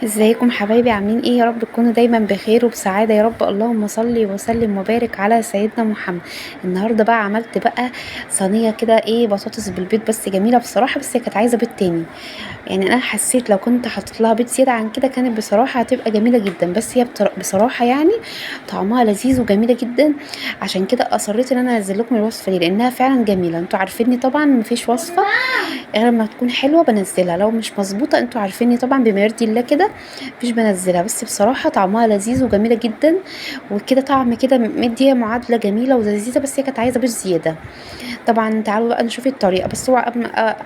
ازيكم حبايبي؟ عاملين ايه؟ يا رب تكونوا دايما بخير وبسعاده يا رب. اللهم صل وسلم وبارك على سيدنا محمد. النهارده بقى عملت بقى صينيه كده بطاطس بالبيض، بس جميله بصراحه، بس هي كانت عايزه بيض تاني. يعني انا حسيت لو كنت حطيت لها بيض زياده عن كده كانت بصراحه هتبقى جميله جدا، بس هي بصراحه يعني طعمها لذيذ وجميله جدا. عشان كده اصريت ان انا انزل لكم الوصفه دي لانها فعلا جميله. انتوا عارفيني طبعا مفيش وصفه غير لما تكون حلوه بنزلها، لو مش مظبوطه انتوا عارفيني طبعا بما يرضي الله كده مش بنزلها. بس بصراحه طعمها لذيذ وجميله جدا، وكده طعم كده مديه معادله جميله ولذيذه، بس هي كانت عايزه بيض زياده. طبعا تعالوا بقى نشوف الطريقه، بس هو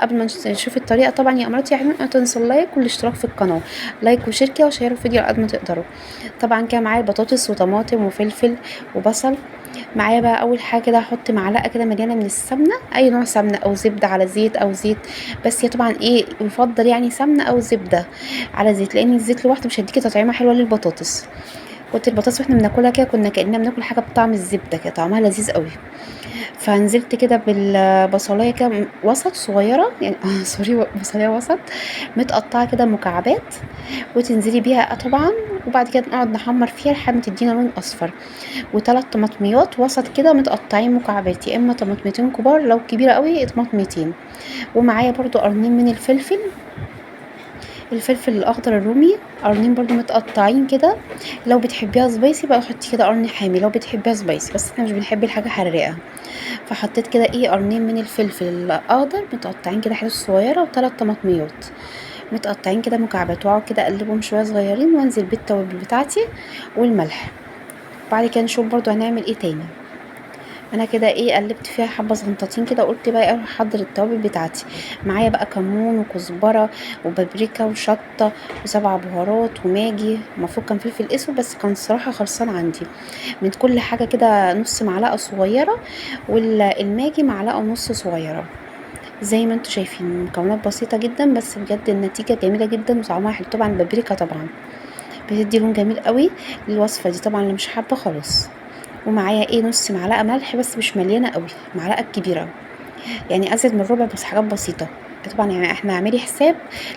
قبل ما نشوف الطريقه طبعا يا اماراتي يعني ما تنسوا اللايك والاشتراك في القناه، لايك وشيركه وشيروا الفيديو على قد ما تقدروا. طبعا كده معايا بطاطس وطماطم وفلفل وبصل. معايا بقى اول حاجه كده هحط معلقه كده مليانه من السمنه، اي نوع سمنه او زبده على زيت او زيت، بس هي طبعا يفضل يعني سمنه او زبده على زيت، لان الزيت لوحده مش هيديكي تطعيمه حلوه للبطاطس. كنت البطاطس واحنا بناكلها كده كنا كأننا بناكل حاجه بطعم الزبده كده، طعمها لذيذ قوي. فنزلت كده بالبصلايه كده وسط صغيره يعني سوري، بصلايه وسط متقطعه كده مكعبات، وتنزلي بيها طبعا. وبعد كده نقعد نحمر فيها لحد ما تدينا لون اصفر. وثلاث طماطميات وسط كده متقطعين مكعبات، يا اما طماطميتين كبار لو كبيره قوي طماطميتين. ومعايا برضو قرنين من الفلفل الاخضر الرومي، قرنين برضو متقطعين كده. لو بتحبيها سبايسي بقى حطي كده قرن حامي لو بتحبيها سبايسي، بس احنا مش بنحب الحاجه حراقه. فحطيت كده قرنين من الفلفل الاخضر متقطعين كده حتت صغيره، وثلاث طماطميات متقطعين كده مكعبات، واقعد كده اقلبهم شويه صغيرين، وانزل بالتوابل بتاعتي والملح. بعد كده نشوف برضو هنعمل ايه تاني. انا كده قلبت فيها حبه صغنطاطين كده، قلت بقى اروح احضر التوابل بتاعتي. معايا بقى كمون وكزبره وبابريكا وشطه وسبع بهارات وماجي، المفروض كان فلفل اسود بس كان الصراحه خلصان عندي. من كل حاجه كده نص معلقه صغيره، والماجي معلقه ونص صغيره. زي ما انتوا شايفين مكونات بسيطه جدا، بس بجد النتيجه جميله جدا وطعمها حلو. طبعا البابريكا طبعا بتدي لون جميل قوي للوصفه دي، طبعا اللي مش حابه خلاص. ومعايا نص معلقه ملح بس مش مليانه قوي، معلقه كبيره يعني ازيد من ربع، بس حاجات بسيطه. طبعا يعني احنا اعملي حساب،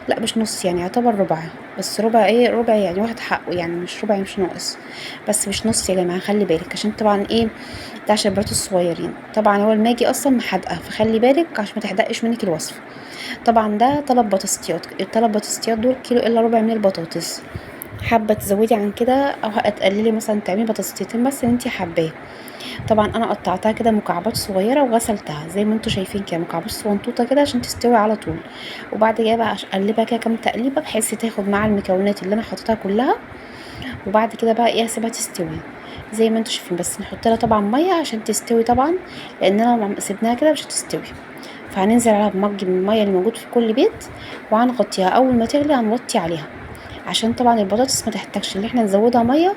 لا مش نص يعني يعتبر ربع، بس ربع ربع يعني واخد حقه، يعني مش ربع مش ناقص، بس مش نص يا جماعه. خلي بالك عشان طبعا ده عشان البنات الصغيرين. طبعا هو الماجي اصلا محدقه، فخلي بالك عشان ما تحدقش منك الوصفه. طبعا ده 3 بطاطسيات، الثلاث بطاطسيات دول كيلو الا ربع من البطاطس. حابه تزودي عن كده او هتقللي مثلا تعملي بطاطستين بس اللي انتي حباه. طبعا انا قطعتها كده مكعبات صغيره وغسلتها زي ما انتوا شايفين كده مكعبات صغنطوطه كده عشان تستوي على طول. وبعد كده بقى اقلبها كده كام تقليبه بحيث تاخد مع المكونات اللي انا حطيتها كلها. وبعد كده بقى اسيبها تستوي زي ما انتوا شايفين، بس نحط لها طبعا ميه عشان تستوي طبعا، لان لو ما سيبناها كده مش هتستوي. فهننزل عليها بمج من الميه اللي موجود في كل بيت، وهنغطيها اول ما تغلي هنوطي عليها، عشان طبعا البطاطس ما تحتاجش ان احنا نزودها ميه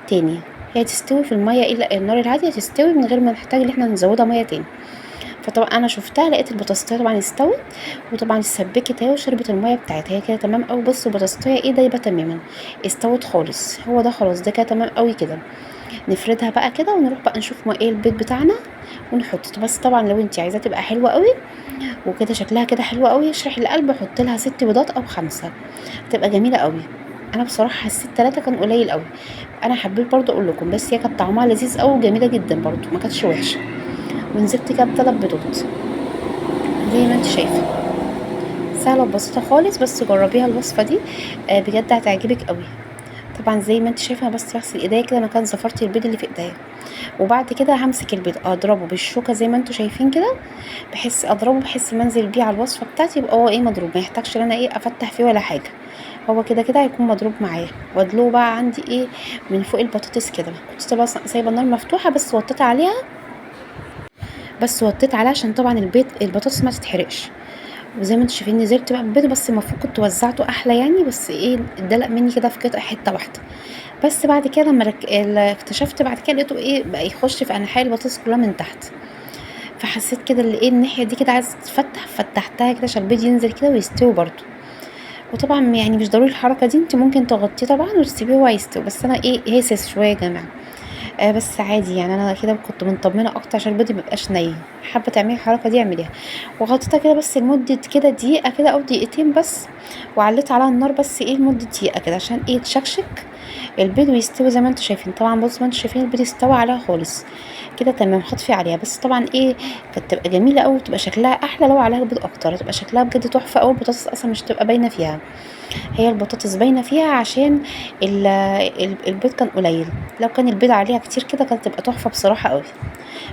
تاني. هي تستوي في الميه الا النار العاديه تستوي من غير ما نحتاج ان احنا نزودها ميه تاني. فطبعا انا شفتها لقيت البطاطسيه طبعا استوت، وطبعا اتسبكت اهي وشربت الميه بتاعتها، هي كده تمام قوي. بصوا البطاطسيه دايبه تماما، استوت خالص. هو ده خلاص، ده كده تمام قوي كده. نفردها بقى كده ونروح بقى نشوف ما البيض بتاعنا ونحط. بس طبعا لو انت عايزاه تبقى حلوه قوي وكده شكلها كده حلو قوي اشرحي القلب حط لها 6 بيضات او 5، تبقى جميله قوي. انا بصراحه حسيت 3 كان قليل قوي. انا حبيت برضو اقول لكم، بس هي كانت طعمها لذيذ قوي وجميله جدا برضو، ما كانتش وحشه. ونزلت كده ب3 بيضات زي ما انت شايفه. سهله وبسيطه خالص، بس جربيها الوصفه دي بجد هتعجبك قوي. طبعا زي ما انت شايفه بس اغسل ايديا كده مكان زفرت البيض اللي في ايديا. وبعد كده همسك البيض اضربه بالشوكه زي ما انتوا شايفين كده، بحس اضربه بحس منزل بيه على الوصفه بتاعتي، يبقى هو مضروب، ما يحتاجش ان انا افتح فيه ولا حاجه. هو كده كده هيكون مضروب معايا. وادلوه بقى عندي من فوق البطاطس كده. كنت طبعا سايبه النار مفتوحه بس وطيت عليها عشان طبعا البطاطس ما تتحرقش. وزي ما انتوا شايفين نزلت بقى بالبيض، بس المفروض كنت وزعته احلى يعني، بس اتدلق مني كده في قطع حته واحده. بس بعد كده لما اكتشفت بعد كده لقيته بقى يخش في انحاء البطاطس كلها من تحت. فحسيت كده اللي الناحيه دي كده عايزه تتفتح، فتحتها كده عشان البيض ينزل كده ويستوي برضو. وطبعا يعني مش ضروري الحركه دي، انت ممكن تغطيه طبعا وتسيبيه هو يستوي، بس انا هيسس شويه يا جماعه. بس عادي يعني انا كده كنت مطمنه اكتر عشان البيض ميبقاش ني. حابه تعملي الحركه دي اعمليها. وغطيتها كده بس لمده كده دقيقه كده او دقيقتين بس. وعليت عليها النار بس لمده دقيقه كده عشان تشكشك البيض ويستوي زي ما انتوا شايفين. طبعا بص، ما انتوا شايفين البيض استوى عليها خالص كده تمام. هطفي عليها. بس طبعا كانت تبقى جميله قوي وتبقى شكلها احلى لو عليها البيض اكتر، تبقى شكلها بجد تحفه قوي. البطاطس اصلا مش تبقى باينه فيها، هي البطاطس باينه فيها عشان البيض كان قليل. لو كان البيض عليها كتير كده كانت تبقى تحفه بصراحه قوي.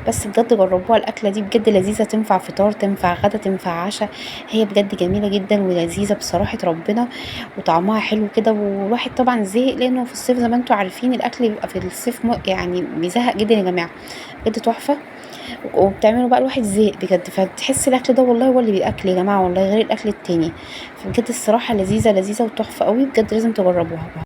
بس بجد جربوها، الاكله دي بجد لذيذه، تنفع فطار، تنفع غدا، تنفع عشاء. هي بجد جميله جدا ولذيذه بصراحه ربنا، وطعمها حلو كده. والواحد طبعا زهق لانه في الصيف زي ما انتم عارفين الاكل بيبقى في الصيف يعني بيزهق جدا يا جماعه. بجد تحفه. وبتعمله بقى الواحد زهق بجد، فتحس الاكل ده والله هو اللي بياكل يا جماعه، والله غير الاكل التاني. فبجد الصراحه لذيذه لذيذه وتحفه قوي، بجد لازم تجربوها.